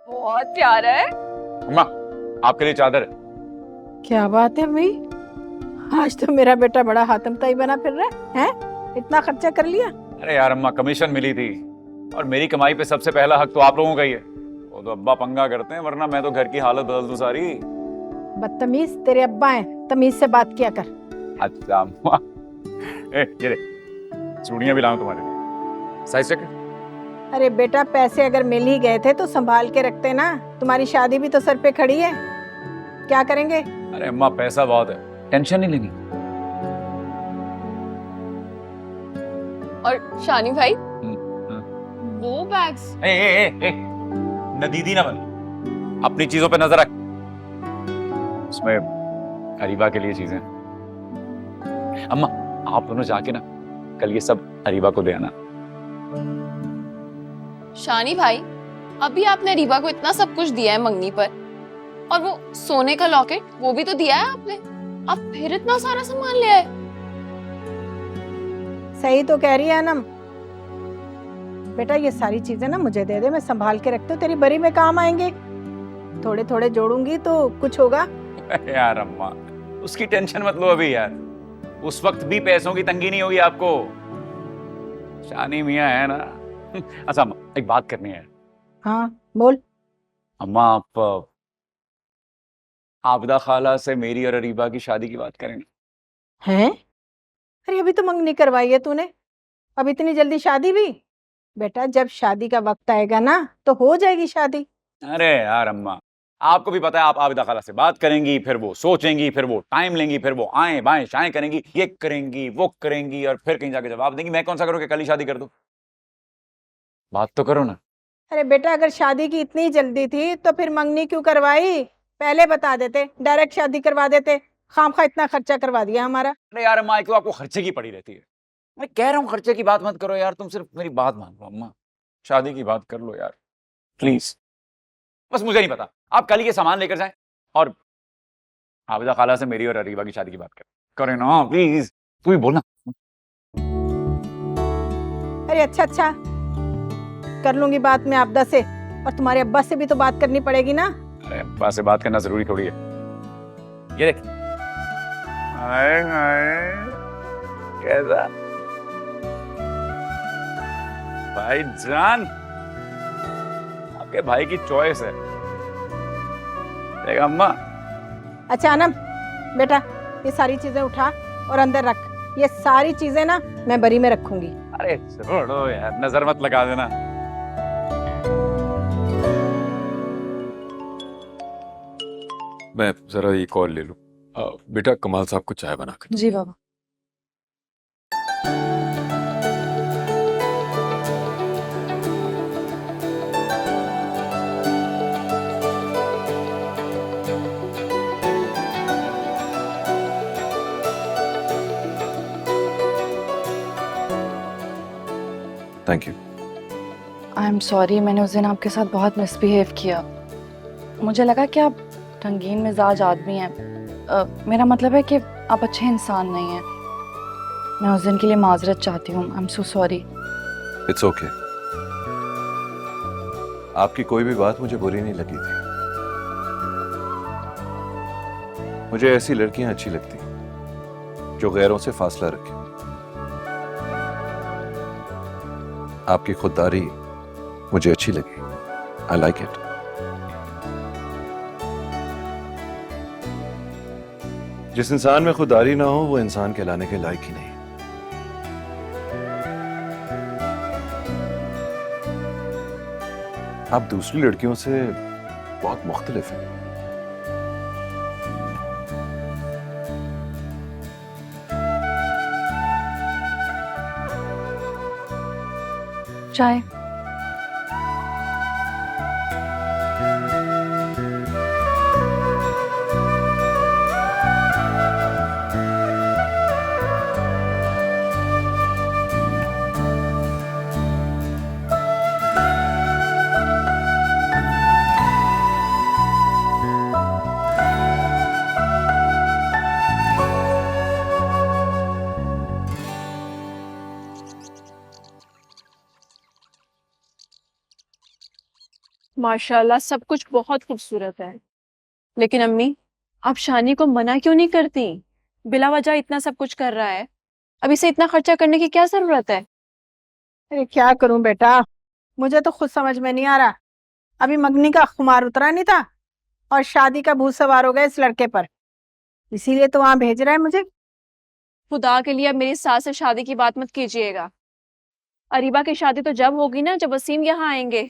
बहुत प्यारा है। अम्मा, आपके लिए चादर है। क्या बात है भाई, आज तो मेरा बेटा बड़ा हातमताई बना फिर रहा है? इतना खर्चा कर लिया? अरे यार अम्मा, कमीशन मिली थी और मेरी कमाई पे सबसे पहला हक तो आप लोगों का ही है। वो तो अब्बा पंगा करते हैं, वरना मैं तो घर की हालत बदल दूं सारी। बदतमीज, तेरे अब्बा हैं, तमीज से बात किया कर। अच्छा अम्मा, ये देख, चूड़ियां भी लाऊं तुम्हारे लिए, साइज चेक। अरे बेटा, पैसे अगर मिल ही गए थे तो संभाल के रखते ना। तुम्हारी शादी भी तो सर पे खड़ी है, क्या करेंगे? अरे अम्मा, पैसा बहुत है, टेंशन नहीं लेनी। और शानी भाई, वो बैग्स। ए, नदीदी ना बन, अपनी चीजों पे नजर रख। उसमें अरीबा के लिए चीजें। अम्मा, आप दोनों जाके ना कल ये सब अरीबा को दे आना। शानी भाई, अभी आपने रीबा को इतना सब कुछ दिया है मंगनी पर, और वो सोने का लॉकेट वो भी तो दिया है आपने। आप फिर इतना सारा सामान ले आए। सही तो कह रही है अनम। बेटा ये सारी चीजें ना मुझे दे दे, मैं संभाल के रखती हूँ, तेरी बरी में काम आएंगे। थोड़े थोड़े जोड़ूंगी तो कुछ होगा। यार अम्मा, उसकी टेंशन मत लो अभी यार, उस वक्त भी पैसों की तंगी नहीं होगी आपको। शानी मियां है ना। अच्छा अम्मा, एक बात करनी है। हाँ बोल। अम्मा, आप आबिदा खाला से मेरी और अरीबा की शादी की बात करेंगे। हैं? अरे अभी तो मंगनी करवाई है तूने, अब इतनी जल्दी शादी भी? बेटा जब शादी का वक्त आएगा ना तो हो जाएगी शादी। अरे यार अम्मा, आपको भी पता है, आप आबिदा खाला से बात करेंगी, फिर वो सोचेंगी, फिर वो टाइम लेंगी, फिर वो आए बाएं शाएं करेंगी, ये करेंगी वो करेंगी, और फिर कहीं जाके जवाब देंगी। मैं कौन सा करूँ कि कल ही शादी कर दूं? बात तो करो ना। अरे बेटा अगर शादी की इतनी जल्दी थी तो फिर मंगनी क्यों करवाई? पहले बता देते, डायरेक्ट शादी करवा देते। खामखा इतना खर्चा करवा दिया हमारा। अरे यार अम्मा, एक तो आपको खर्चे की पड़ी रहती है। मैं कह रहा हूँ खर्चे की बात मत करो यार, तुम सिर्फ मेरी बात मान लो अम्मा, शादी की बात कर लो यार, प्लीज। बस मुझे नहीं पता, आप कल ये सामान लेकर जाएं और आबिदा खाला से मेरी और अरीबा की शादी की बात करें ना, प्लीज। तू ही बोलना। अरे अच्छा अच्छा, कर लूंगी बात में आपदा से, और तुम्हारे अब्बा से भी तो बात करनी पड़ेगी ना। अरे अब्बा से बात करना जरूरी थोड़ी है। ये देख, हाय हाय, कैसा भाईजान, आपके भाई की चॉइस है। देख अम्मा। अच्छा अनम, बेटा ये सारी चीजें उठा और अंदर रख। ये सारी चीजें ना मैं बरी में रखूंगी। अरे छोड़ो यार, नजर मत लगा देना। मैं जरा ये कॉल ले लूं। बेटा कमाल साहब को चाय बना कर। जी बाबा। Thank you. I am sorry, मैंने उस दिन आपके साथ बहुत मिसबिहेव किया। मुझे लगा कि आप रंगीन मिजाज आदमी हैं। मेरा मतलब है कि आप अच्छे इंसान नहीं हैं। मैं उस दिन के लिए माजरत चाहती हूँ। I am so sorry. It's okay. आपकी कोई भी बात मुझे बुरी नहीं लगी थी। मुझे ऐसी लड़कियां अच्छी लगती जो गैरों से फासला रखें। आपकी खुददारी मुझे अच्छी लगी। I like it. जिस इंसान में खुददारी ना हो वो इंसान कहलाने के लायक ही नहीं। आप दूसरी लड़कियों से बहुत मुख्तलिफ हैं। चाय। माशाल्लाह सब कुछ बहुत खूबसूरत है, लेकिन अम्मी आप शानी को मना क्यों नहीं करती? बिला वजह इतना सब कुछ कर रहा है, अब इसे इतना खर्चा करने की क्या जरूरत है? अरे क्या करूं बेटा, मुझे तो खुद समझ में नहीं आ रहा। अभी मगनी का खुमार उतरा नहीं था और शादी का भूत सवार हो गया इस लड़के पर, इसीलिए तो वहां भेज रहा है मुझे। खुदा के लिए अब मेरी सास से शादी की बात मत कीजिएगा। अरीबा की शादी तो जब होगी ना जब वसीम यहाँ आएंगे,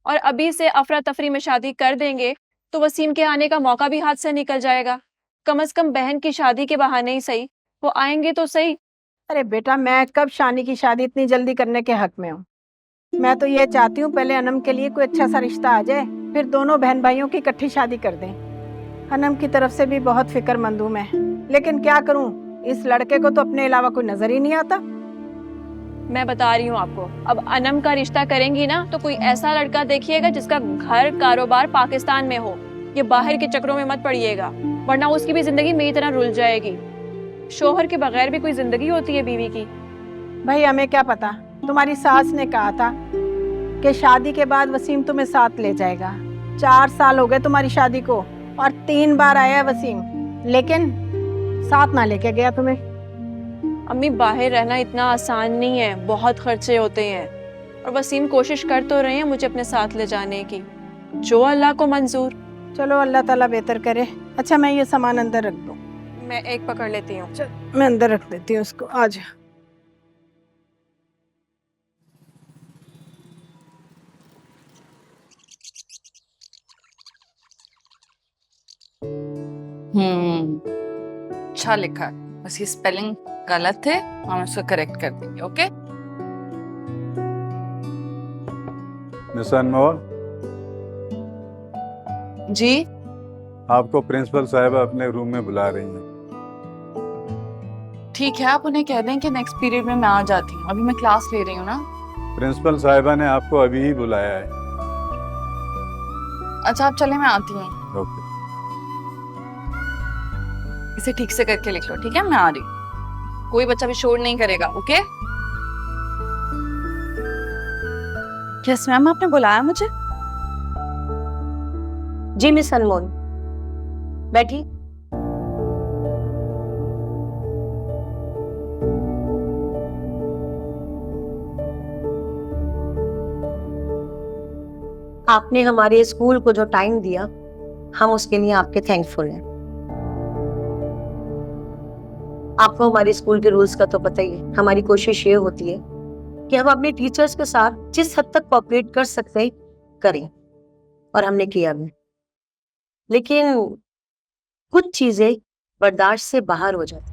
और अभी से अफरा तफरी में शादी कर देंगे तो वसीम के आने का मौका भी हाथ से निकल जाएगा। कम से कम बहन की शादी के बहाने ही सही, वो आएंगे तो सही। अरे बेटा, मैं कब शानी की शादी इतनी जल्दी करने के हक में हूँ। मैं तो ये चाहती हूँ पहले अनम के लिए कोई अच्छा सा रिश्ता आ जाए, फिर दोनों बहन भाइयों की इकट्ठी शादी कर दें। अनम की तरफ से भी बहुत फिक्रमंद हूँ मैं, लेकिन क्या करूँ, इस लड़के को तो अपने अलावा कोई नजर ही नहीं आता। मैं बता रही हूँ आपको, अब अनम का रिश्ता करेंगी ना तो कोई ऐसा लड़का देखिएगा जिसका घर कारोबार पाकिस्तान में हो। ये बाहर के चक्करों में मत पड़िएगा, वरना उसकी भी जिंदगी मेरी तरह रुल जाएगी। शोहर के बगैर भी कोई जिंदगी होती है बीवी की। भाई हमें क्या पता, तुम्हारी सास ने कहा था कि शादी के बाद वसीम तुम्हें साथ ले जाएगा। 4 साल हो गए तुम्हारी शादी को और 3 बार आया वसीम, लेकिन साथ ना लेके गया तुम्हें। अम्मी बाहर रहना इतना आसान नहीं है, बहुत खर्चे होते हैं, और वसीम कोशिश कर तो रहे हैं मुझे अपने साथ ले जाने की, जो अल्लाह को मंजूर। चलो अल्लाह ताला बेहतर करे। अच्छा मैं ये सामान अंदर रख दूँ? मैं एक पकड़ लेती हूँ। मैं अंदर रख देती हूँ उसको। आज अच्छा लिखा है, बस ये स्पेलिंग गलत है, हम उसको करेक्ट कर देंगे। ओके मिस अनमोल, जी। आपको प्रिंसिपल साहिबा अपने रूम में बुला रही हैं। ठीक है, आप उन्हें कह दें कि नेक्स्ट पीरियड में मैं आ जाती हूँ, अभी मैं क्लास ले रही हूँ ना। प्रिंसिपल साहिबा ने आपको अभी ही बुलाया है। अच्छा आप चले, मैं आती हूँ। ओके। इसे ठीक से करके लिख लो, ठीक है? मैं आ रही हूँ, कोई बच्चा भी शोर नहीं करेगा। ओके? यस मैम, आपने बुलाया मुझे? जी मिस अनमोल, बैठी। आपने हमारे स्कूल को जो टाइम दिया, हम उसके लिए आपके थैंकफुल हैं। आपको हमारे स्कूल के रूल्स का तो पता ही है। हमारी कोशिश ये होती है कि हम अपने टीचर्स के साथ जिस हद तक कोऑपरेट कर सकते हैं करें, और हमने किया भी। लेकिन कुछ चीजें बर्दाश्त से बाहर हो जाती।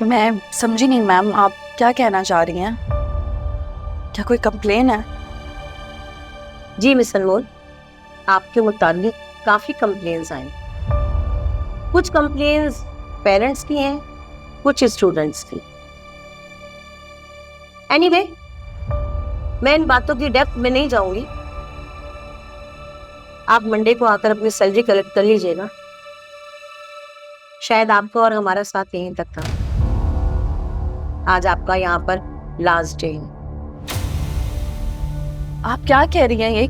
मैं समझी नहीं मैम, आप क्या कहना चाह रही हैं? क्या कोई कंप्लेन है? जी मिस अनमोल, आपके मुताबिक काफी कंप्लेन्स आए। कुछ कंप्लेन्स पेरेंट्स की हैं, कुछ स्टूडेंट्स की। एनीवे, मैं इन बातों की डेप्थ में नहीं जाऊंगी। आप मंडे को आकर अपनी सैलरी कलेक्ट कर लीजिएगा। शायद आपका और हमारा साथ यहीं तक था। आज आपका यहाँ पर लास्ट डे है। आप क्या कह रही हैं? ये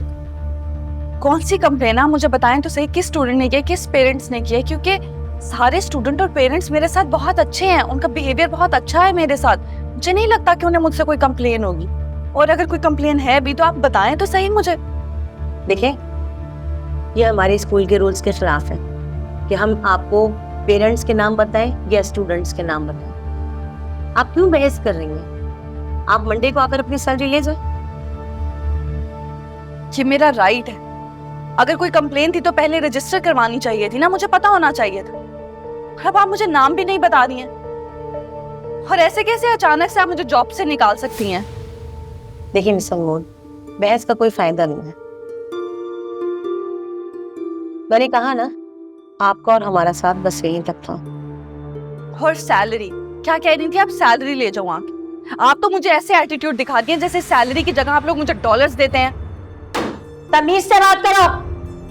कौन सी कंप्लेन है? मुझे बताएं तो सही, किस स्टूडेंट ने किया, किस पेरेंट्स ने किया? क्योंकि सारे स्टूडेंट और पेरेंट्स मेरे साथ बहुत अच्छे हैं, उनका बिहेवियर बहुत अच्छा है मेरे साथ। मुझे नहीं लगता कि उन्हें मुझसे कोई कंप्लेन होगी, और अगर कोई कंप्लेन है भी तो आप बताएं तो सही मुझे। देखें, ये हमारे स्कूल के रूल्स के खिलाफ है कि हम आपको पेरेंट्स के नाम बताएं या स्टूडेंट्स के नाम बताएं। आप क्यों बहस कर रही हैं? आप मंडे को आकर अपनी सैलरी ले जाए। ये मेरा राइट है। अगर कोई कंप्लेन थी तो पहले रजिस्टर करवानी चाहिए थी ना, मुझे पता होना चाहिए था। अब आप मुझे नाम भी नहीं बता रही हैं, और ऐसे कैसे अचानक से आप मुझे जॉब से निकाल सकती हैं? देखिए मिस अनमोल, बहस का कोई फायदा नहीं है। मैंने कहा ना, आपका और हमारा साथ बस यहीं तक था। और सैलरी क्या कह रही थी? आप सैलरी ले जाओ आके। आप तो मुझे ऐसे एटीट्यूड दिखा दिए जैसे सैलरी की जगह आप लोग मुझे डॉलर्स देते हैं। तमीज से बात करो।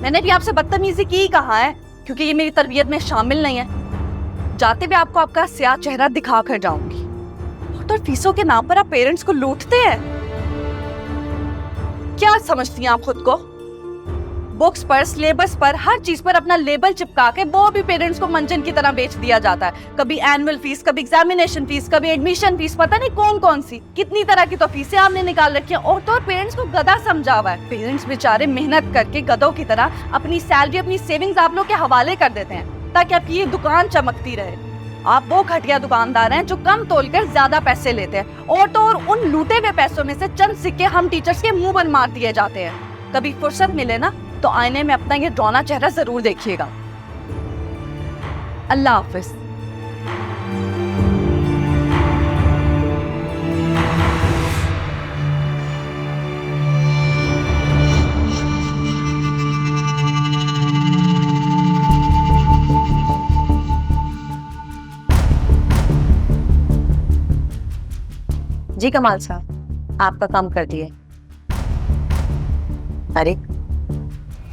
मैंने भी आपसे बदतमीजी की कहा है, क्योंकि ये मेरी तरबियत में शामिल नहीं है। जाते भी आपको आपका स्याह चेहरा दिखा कर जाऊंगी। और और फीसों के नाम पर आप पेरेंट्स को लूटते हैं। क्या समझती हैं आप खुद को? बुक्स पर, सिलेबस पर, हर चीज पर अपना लेबल चिपका के वो भी पेरेंट्स को मंजन की तरह बेच दिया जाता है। कभी एनुअल फीस, कभी एग्जामिनेशन फीस, कभी एडमिशन फीस, पता नहीं कौन कौन सी कितनी तरह की तो फीसें आपने निकाल रखी हैं। और तो और पेरेंट्स को गधा समझा हुआ है। पेरेंट्स बेचारे मेहनत करके गधों की तरह अपनी सैलरी, अपनी सेविंग्स आप लोग के हवाले कर देते हैं ताकि आपकी ये दुकान चमकती रहे। आप वो घटिया दुकानदार हैं जो कम तोलकर ज्यादा पैसे लेते हैं। और तो और उन लूटे हुए पैसों में से चंद सिक्के हम टीचर्स के मुंह पर मार दिए जाते हैं। कभी फुर्सत मिले ना तो आईने में अपना ये डौना चेहरा जरूर देखिएगा। अल्लाह हाफिज। जी कमाल साहब, आपका काम कर दिए। अरे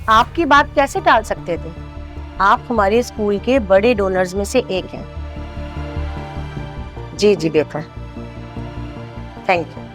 आपकी बात कैसे टाल सकते थे? आप हमारे स्कूल के बड़े डोनर्स में से एक हैं। जी जी बेहतर, थैंक यू।